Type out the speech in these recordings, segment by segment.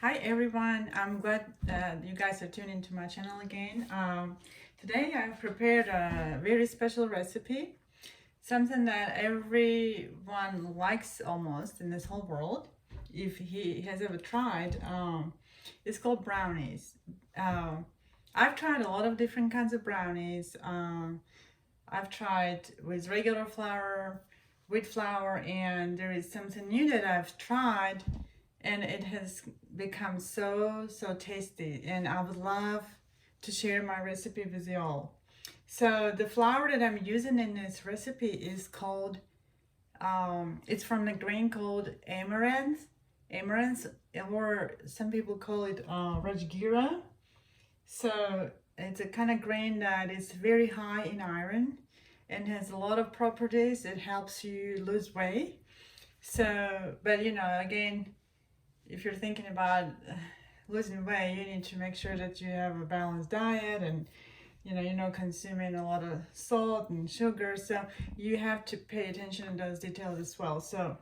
Hi everyone, I'm glad you guys are tuning into my channel again. Today I've prepared a very special recipe, something that everyone likes almost in this whole world, if he has ever tried. It's called brownies. Um, I've tried a lot of different kinds of brownies. I've tried with regular flour, wheat flour, and there is something new that I've tried and it has become so tasty, and I would love to share my recipe with you all. So the flour that I'm using in this recipe is called it's from the grain called amaranth, or some people call it rajgira. So it's a kind of grain that is very high in iron and has a lot of properties. It helps you lose weight. So but again, if you're thinking about losing weight, you need to make sure that you have a balanced diet, and you're not consuming a lot of salt and sugar. So you have to pay attention to those details as well. So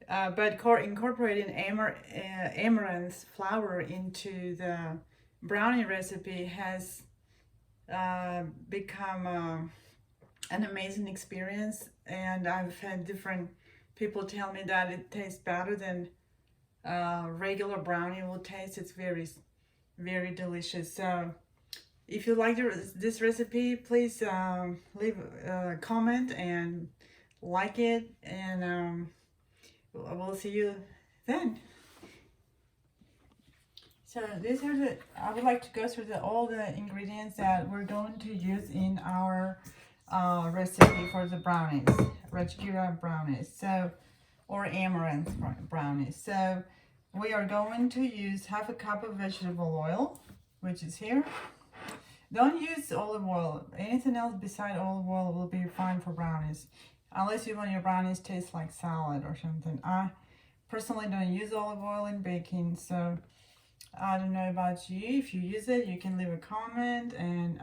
but incorporating amaranth flour into the brownie recipe has become an amazing experience, and I've had different people tell me that it tastes better than regular brownie will taste. It's very delicious. So if you like this recipe, please leave a comment and like it, and we'll see you then. So these are I would like to go through all the ingredients that we're going to use in our recipe for the brownies, Rajgira brownies, so, or amaranth brownies. So we are going to use half a cup of vegetable oil, which is here. Don't use olive oil. Anything else beside olive oil will be fine for brownies, unless you want your brownies taste like salad or something. I personally don't use olive oil in baking, so I don't know about you. If you use it, you can leave a comment, and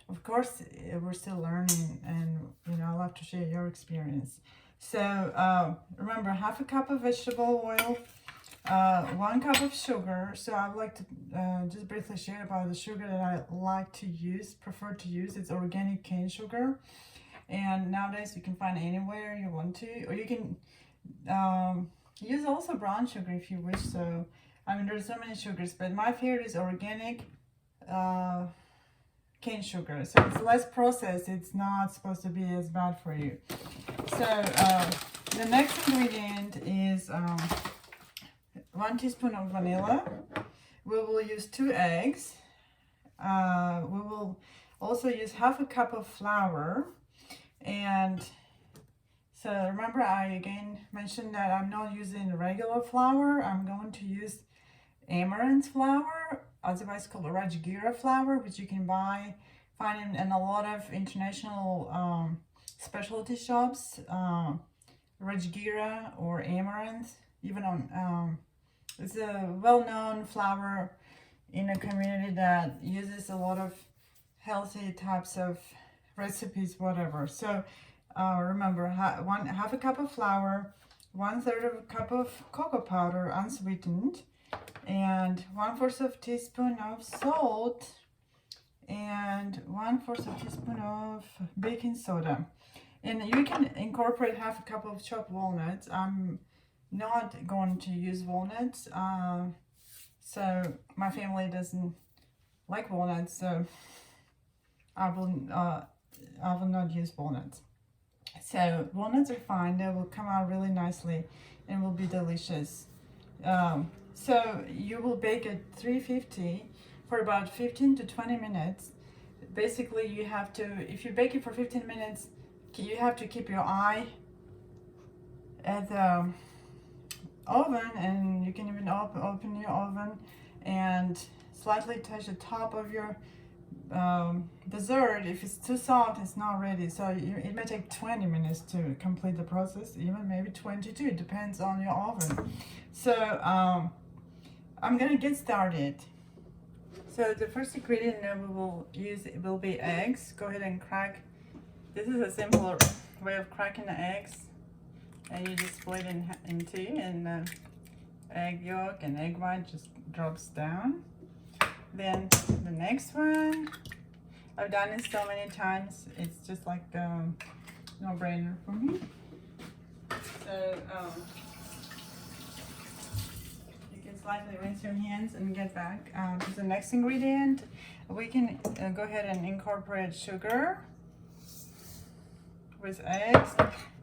of course we're still learning, and I love to share your experience. So remember, half a cup of vegetable oil, 1 cup of sugar. So I would like to just briefly share about the sugar that I like to prefer to use. It's organic cane sugar, and nowadays you can find anywhere you want to, or you can use also brown sugar if you wish. So I mean, there's so many sugars, but my favorite is organic cane sugar. So it's less processed. It's not supposed to be as bad for you. So the next ingredient is 1 teaspoon of vanilla. We will use 2 eggs. We will also use half a cup of flour. And so remember, I again mentioned that I'm not using regular flour. I'm going to use amaranth flour, otherwise called rajgira flour, which you can find in a lot of international specialty shops. Rajgira or amaranth, even on it's a well-known flour in a community that uses a lot of healthy types of recipes, whatever. So remember, half a cup of flour, 1/3 of a cup of cocoa powder unsweetened, and 1/4 of a teaspoon of salt, and 1/4 of a teaspoon of baking soda. And you can incorporate half a cup of chopped walnuts. I'm not going to use walnuts, so my family doesn't like walnuts, so I will not use walnuts. So walnuts are fine. They will come out really nicely and will be delicious. So you will bake at 350 for about 15 to 20 minutes. Basically, you have to, if you bake it for 15 minutes, you have to keep your eye at the oven, and you can even open your oven and slightly touch the top of your dessert. If it's too soft, it's not ready. So it may take 20 minutes to complete the process, even maybe 22. It depends on your oven. So I'm gonna get started. So the first ingredient that we will use will be eggs. Go ahead and crack. This is a simpler way of cracking the eggs, and you just split in two, and egg yolk and egg white just drops down. Then the next one, I've done it so many times, it's just like no-brainer for me. So you can slightly rinse your hands and get back to the next ingredient. We can go ahead and incorporate sugar with eggs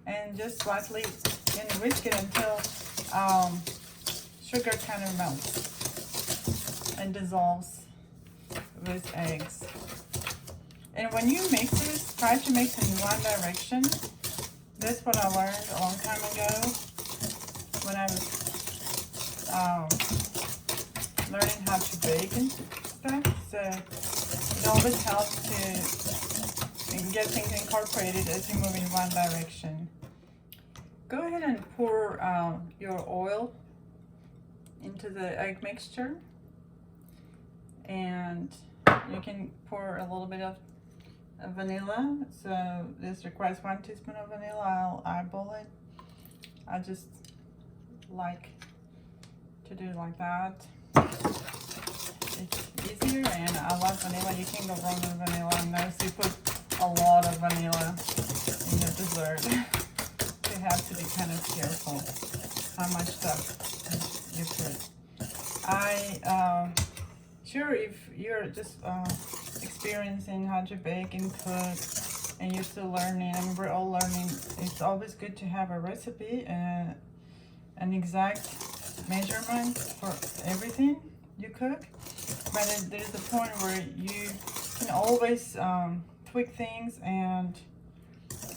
and just slightly whisk it until sugar kind of melts and dissolves with eggs. And when you mix this, try to mix in one direction. That's what I learned a long time ago when I was learning how to bake and stuff. So it always helps to get things incorporated as you move in one direction. Go ahead and pour your oil into the egg mixture, and you can pour a little bit of vanilla. So this requires 1 teaspoon of vanilla. I'll eyeball it. I just like to do it like that. It's easier, and I love vanilla. You can't go wrong with vanilla unless you put a lot of vanilla in your dessert. You have to be kind of careful how much stuff you put. Sure, if you're just experiencing how to bake and cook and you're still learning, and we're all learning, it's always good to have a recipe and an exact measurement for everything you cook. But there's a point where you can always tweak things and,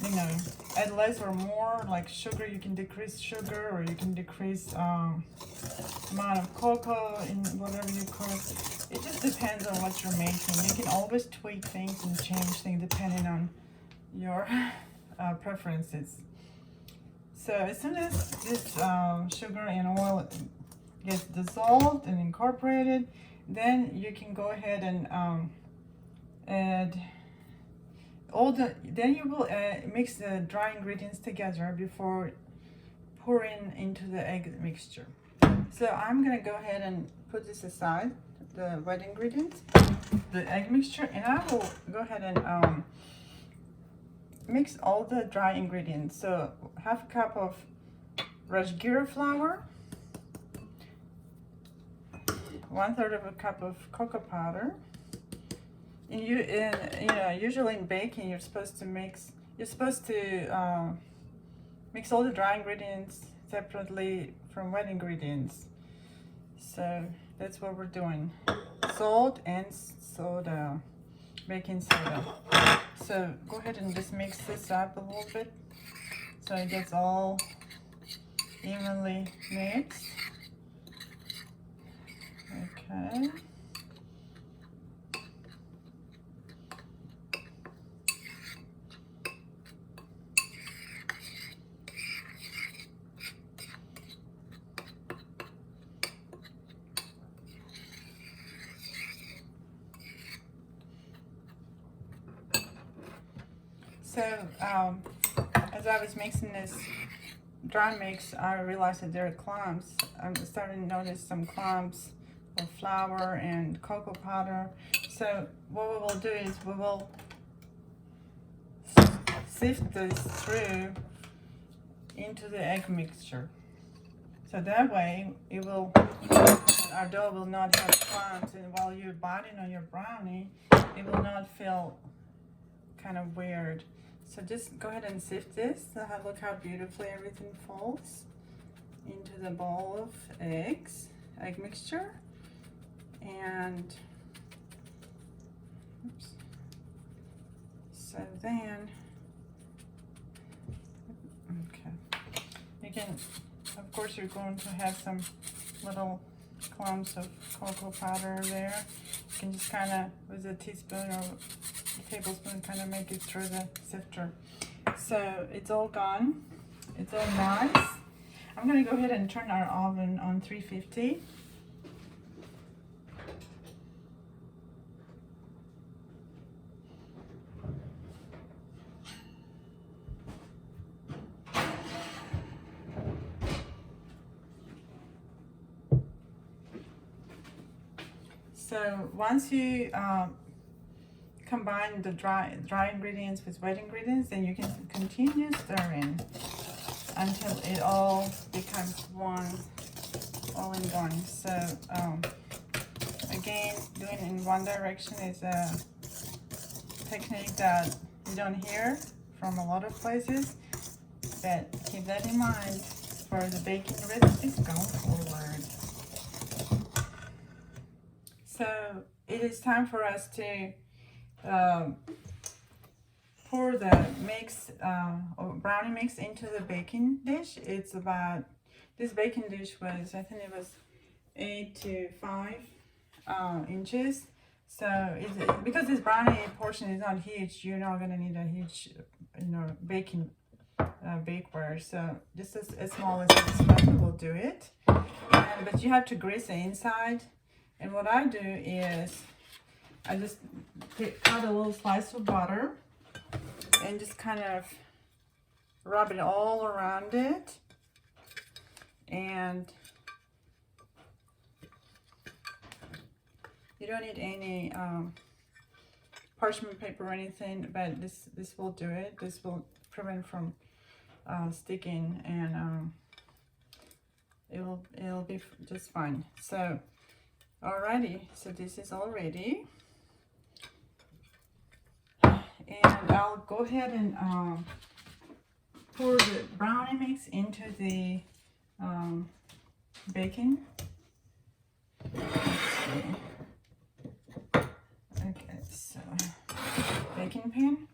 you know, add less or more. Like sugar, you can decrease sugar, or you can decrease amount of cocoa in whatever you cook. It just depends on what you're making. You can always tweak things and change things depending on your preferences. So as soon as this sugar and oil gets dissolved and incorporated, then you can go ahead and add then you will mix the dry ingredients together before pouring into the egg mixture. So I'm gonna go ahead and put this aside, the wet ingredients, the egg mixture, and I will go ahead and mix all the dry ingredients. So half a cup of Rajgira flour, 1/3 of a cup of cocoa powder. And you know, usually in baking, you're supposed to mix all the dry ingredients separately from wet ingredients. So that's what we're doing. Salt and soda, baking soda. So go ahead and just mix this up a little bit so it gets all evenly mixed. Okay. So as I was mixing this dry mix, I realized that there are clumps. I'm starting to notice some clumps of flour and cocoa powder. So what we will do is we will sift this through into the egg mixture. So that way our dough will not have clumps, and while you're biting on your brownie, it will not feel kind of weird. So just go ahead and sift this. Look how beautifully everything falls into the bowl of egg mixture. And oops. So then, okay, you can, of course, you're going to have some little clumps of cocoa powder there. You can just kind of, with a teaspoon or a tablespoon, kind of make it through the sifter. So it's all gone. It's all nice. I'm going to go ahead and turn our oven on 350. So once you combine the dry ingredients with wet ingredients, then you can continue stirring until it all becomes one, all in one. So again, doing in one direction is a technique that you don't hear from a lot of places, but keep that in mind for the baking recipes going forward. So it is time for us to pour the mix or brownie mix into the baking dish. It's about, this baking dish was, I think it was 8 to 5 inches. So because this brownie portion is not huge, you're not going to need a huge, baking bakeware. So just as small as this one will do it. But you have to grease the inside. And what I do is I just cut a little slice of butter and just kind of rub it all around it. And you don't need any parchment paper or anything, but this will do it. This will prevent from sticking, and it'll be just fine. So alrighty, so this is all ready, and I'll go ahead and pour the brownie mix into the baking. Okay, so baking pan.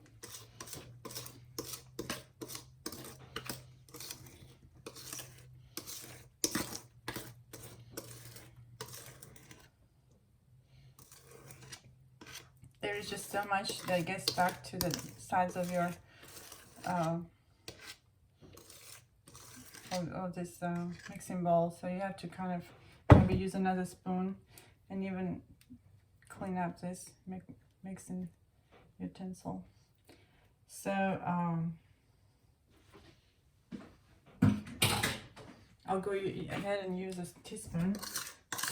There is just so much that gets stuck to the sides of your of this mixing bowl, so you have to kind of maybe use another spoon and even clean up this mixing utensil. So I'll go ahead and use a teaspoon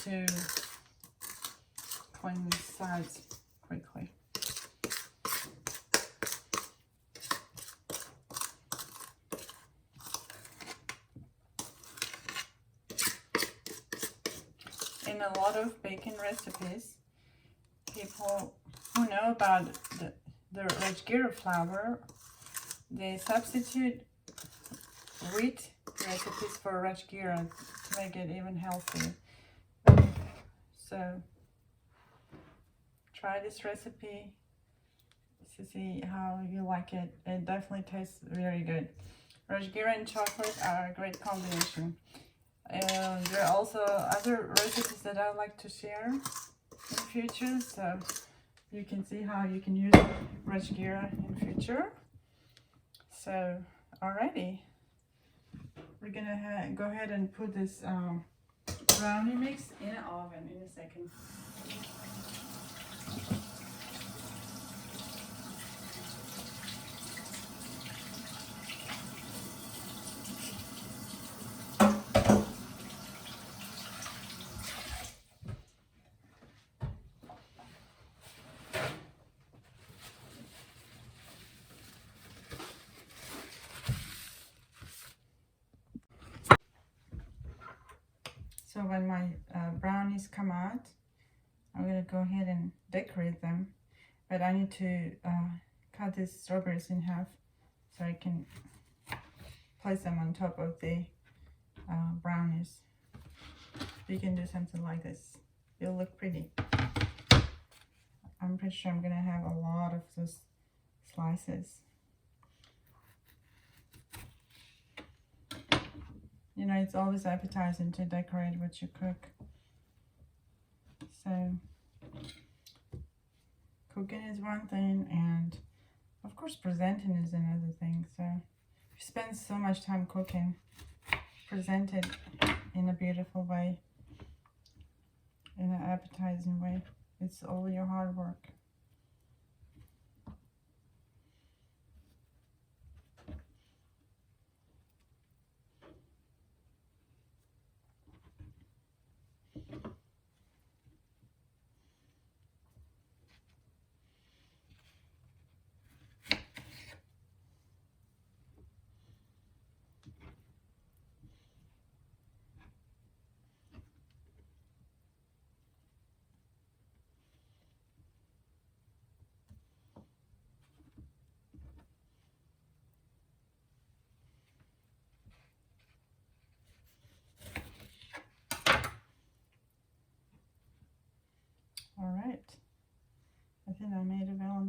to clean the sides quickly. In a lot of baking recipes, people who know about the rajgira flour, they substitute wheat recipes for rajgira to make it even healthier. So try this recipe to see how you like it. It definitely tastes very good. Rajgira and chocolate are a great combination. There are also other recipes that I like to share in the future, so you can see how you can use rajgira in future. So alrighty, we're gonna go ahead and put this brownie mix in an oven in a second. So when my brownies come out, I'm going to go ahead and decorate them. But I need to cut these strawberries in half so I can place them on top of the brownies. You can do something like this. It'll look pretty. I'm pretty sure I'm going to have a lot of those slices. You know, it's always appetizing to decorate what you cook. So, cooking is one thing, and of course presenting is another thing. So, if you spend so much time cooking, present it in a beautiful way, in an appetizing way. It's all your hard work.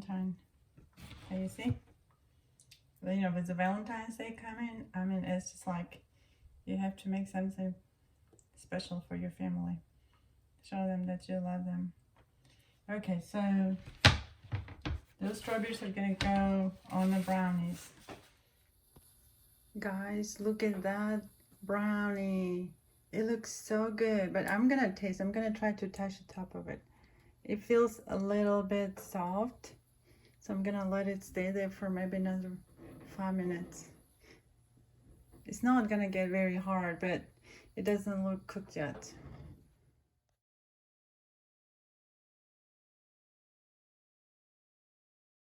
Valentine. Can you see? You know, with the Valentine's Day coming, I mean, it's just like you have to make something special for your family. Show them that you love them. Okay, so those strawberries are gonna go on the brownies. Guys, look at that brownie. It looks so good, but I'm gonna taste. I'm gonna try to touch the top of it. It feels a little bit soft, so I'm gonna let it stay there for maybe another 5 minutes. It's not gonna get very hard, but it doesn't look cooked yet.